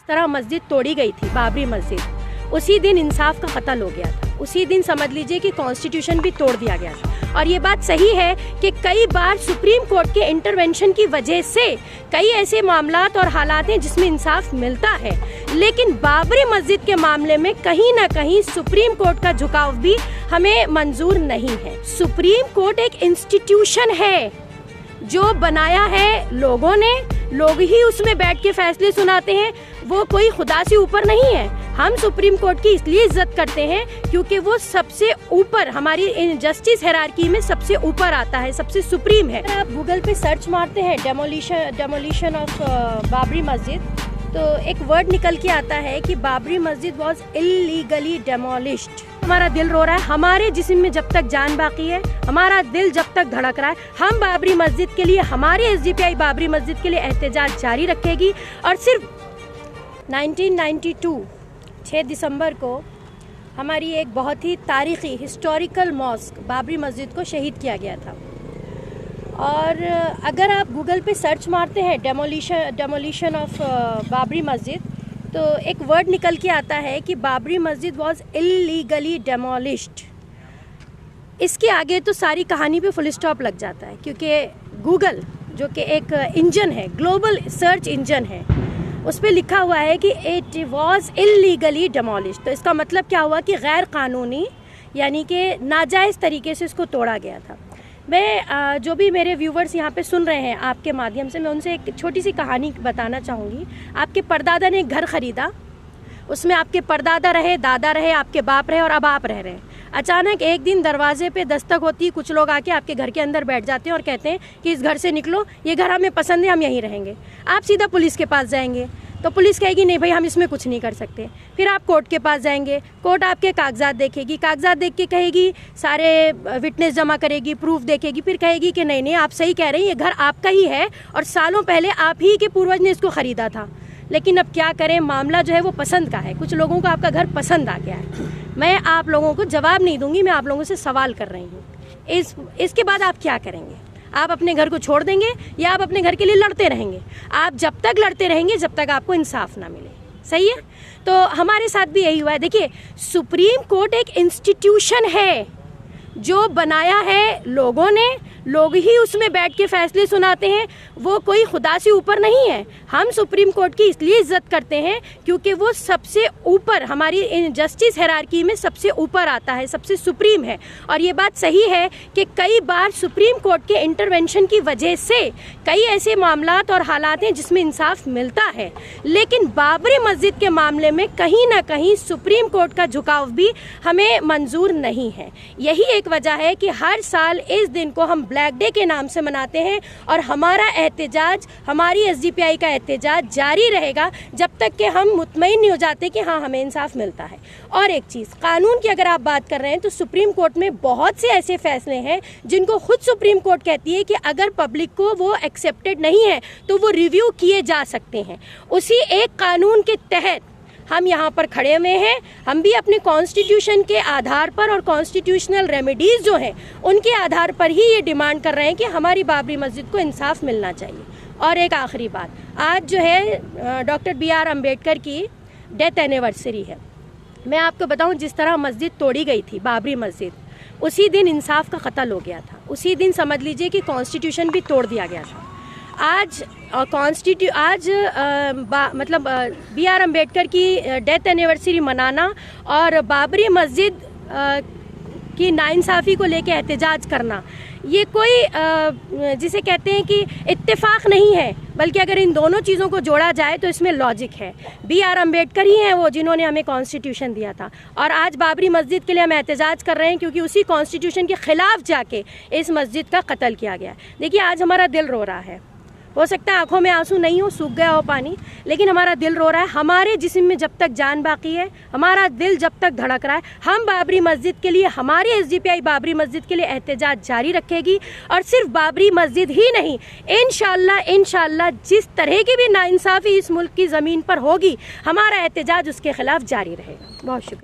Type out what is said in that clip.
तरह मस्जिद तोड़ी गई थी, बाबरी मस्जिद, उसी दिन इंसाफ का कत्ल हो गया था। उसी दिन समझ लीजिए कि कॉन्स्टिट्यूशन भी तोड़ दिया गया था। और ये बात सही है कि कई बार सुप्रीम कोर्ट के इंटरवेंशन की वजह से कई ऐसे मामलात और हालात हैं जिसमें इंसाफ मिलता है, लेकिन बाबरी मस्जिद के मामले में कहीं ना कहीं सुप्रीम कोर्ट का झुकाव भी हमें मंजूर नहीं है। सुप्रीम कोर्ट एक इंस्टीट्यूशन है जो बनाया है लोगों ने, लोग ही उसमें बैठ के फैसले सुनाते हैं। वो कोई खुदा से ऊपर नहीं है। हम सुप्रीम कोर्ट की इसलिए इज्जत करते हैं क्योंकि वो सबसे ऊपर, हमारी जस्टिस हायरार्की में सबसे ऊपर आता है, सबसे सुप्रीम है। अगर आप गूगल पे सर्च मारते हैं डेमोलिशन ऑफ बाबरी मस्जिद, तो एक वर्ड निकल के आता है कि बाबरी मस्जिद वॉज इलीगली डेमोलिश्ड। हमारा दिल रो रहा है, हमारे जिस्म में जब तक जान बाकी है, हमारा दिल जब तक धड़क रहा है, हम बाबरी मस्जिद के लिए, हमारे एसडीपीआई बाबरी मस्जिद के लिए एहतजाज जारी रखेगी। और सिर्फ 1992 6 दिसंबर को हमारी एक बहुत ही तारीखी हिस्टोरिकल मॉस्क बाबरी मस्जिद को शहीद किया गया था। और अगर आप गूगल पे सर्च मारते हैं डेमोलिशन ऑफ बाबरी मस्जिद, तो एक वर्ड निकल के आता है कि बाबरी मस्जिद वॉज इलीगली डेमोलिश्ड। इसके आगे तो सारी कहानी पे फुल स्टॉप लग जाता है, क्योंकि गूगल जो कि एक इंजन है, ग्लोबल सर्च इंजन है, उस पर लिखा हुआ है कि इट वॉज इलीगली डेमोलिश्ड। तो इसका मतलब क्या हुआ कि गैर कानूनी, यानी कि नाजायज़ तरीके से इसको तोड़ा गया था। मैं जो भी मेरे व्यूवर्स यहाँ पे सुन रहे हैं आपके माध्यम से, मैं उनसे एक छोटी सी कहानी बताना चाहूँगी। आपके परदादा ने एक घर ख़रीदा, उसमें आपके परदादा रहे, दादा रहे, आपके बाप रहे और अब आप रह रहे हैं। अचानक एक दिन दरवाजे पे दस्तक होती है, कुछ लोग आके आपके घर के अंदर बैठ जाते हैं और कहते हैं कि इस घर से निकलो, ये घर हमें पसंद है, हम यहीं रहेंगे। आप सीधा पुलिस के पास जाएंगे, तो पुलिस कहेगी नहीं भाई हम इसमें कुछ नहीं कर सकते। फिर आप कोर्ट के पास जाएंगे, कोर्ट आपके कागजात देखेगी, कागजात देख के कहेगी, सारे विटनेस जमा करेगी, प्रूफ देखेगी, फिर कहेगी कि नहीं नहीं आप सही कह रहे हैं, ये घर आपका ही है और सालों पहले आप ही के पूर्वज ने इसको ख़रीदा था। लेकिन अब क्या करें, मामला जो है वो पसंद का है। कुछ लोगों को आपका घर पसंद आ गया है। मैं आप लोगों को जवाब नहीं दूंगी, मैं आप लोगों से सवाल कर रही हूँ। इसके बाद आप क्या करेंगे? आप अपने घर को छोड़ देंगे या आप अपने घर के लिए लड़ते रहेंगे? आप जब तक लड़ते रहेंगे जब तक आपको इंसाफ ना मिले। सही है? तो हमारे साथ भी यही हुआ है। देखिए, सुप्रीम कोर्ट एक इंस्टीट्यूशन है जो बनाया है लोगों ने, लोग ही उसमें बैठ के फैसले सुनाते हैं। वो कोई खुदा से ऊपर नहीं है। हम सुप्रीम कोर्ट की इसलिए इज्जत करते हैं क्योंकि वो सबसे ऊपर, हमारी जस्टिस हायरार्की में सबसे ऊपर आता है, सबसे सुप्रीम है। और ये बात सही है कि कई बार सुप्रीम कोर्ट के इंटरवेंशन की वजह से कई ऐसे मामलात और हालात हैं जिसमें इंसाफ मिलता है, लेकिन बाबरी मस्जिद के मामले में कहीं ना कहीं सुप्रीम कोर्ट का झुकाव भी हमें मंजूर नहीं है। यही एक वजह है कि हर साल इस दिन को हम ब्लैक डे के नाम से मनाते हैं और हमारा एहतजाज, हमारी एसडीपीआई का एहतजाज जारी रहेगा जब तक कि हम मुतमईन नहीं हो जाते कि हाँ हमें इंसाफ मिलता है। और एक चीज़, कानून की अगर आप बात कर रहे हैं तो सुप्रीम कोर्ट में बहुत से ऐसे फैसले हैं जिनको खुद सुप्रीम कोर्ट कहती है कि अगर पब्लिक को वो एक्सेप्टेड नहीं है तो वो रिव्यू किए जा सकते हैं। उसी एक कानून के तहत हम यहाँ पर खड़े हुए हैं। हम भी अपने कॉन्स्टिट्यूशन के आधार पर और कॉन्स्टिट्यूशनल रेमेडीज़ जो हैं उनके आधार पर ही ये डिमांड कर रहे हैं कि हमारी बाबरी मस्जिद को इंसाफ मिलना चाहिए। और एक आखिरी बात, आज जो है डॉक्टर BR अम्बेडकर की डेथ एनिवर्सरी है। मैं आपको बताऊं, जिस तरह मस्जिद तोड़ी गई थी, बाबरी मस्जिद, उसी दिन इंसाफ का कत्ल हो गया था। उसी दिन समझ लीजिए कि कॉन्स्टिट्यूशन भी तोड़ दिया गया था। आज मतलब BR अम्बेडकर की डेथ एनिवर्सरी मनाना और बाबरी मस्जिद की नाइंसाफ़ी को लेके एहतजाज करना, ये कोई जिसे कहते हैं कि इत्तेफाक नहीं है, बल्कि अगर इन दोनों चीज़ों को जोड़ा जाए तो इसमें लॉजिक है। BR अम्बेडकर ही हैं वो जिन्होंने हमें कॉन्स्टिट्यूशन दिया था, और आज बाबरी मस्जिद के लिए हम एहतजाज कर रहे हैं क्योंकि उसी कॉन्स्टिट्यूशन के ख़िलाफ़ जाके इस मस्जिद का कत्ल किया गया। देखिए, आज हमारा दिल रो रहा है। हो सकता है आंखों में आंसू नहीं हो, सूख गया हो पानी, लेकिन हमारा दिल रो रहा है। हमारे जिस्म में जब तक जान बाकी है, हमारा दिल जब तक धड़क रहा है, हम बाबरी मस्जिद के लिए, हमारी एसडीपीआई बाबरी मस्जिद के लिए एहतजाज जारी रखेगी। और सिर्फ बाबरी मस्जिद ही नहीं, इंशाल्लाह जिस तरह की भी नाइंसाफ़ी इस मुल्क की ज़मीन पर होगी, हमारा एहतजाज उसके खिलाफ जारी रहेगा। बहुत शुक्रिया।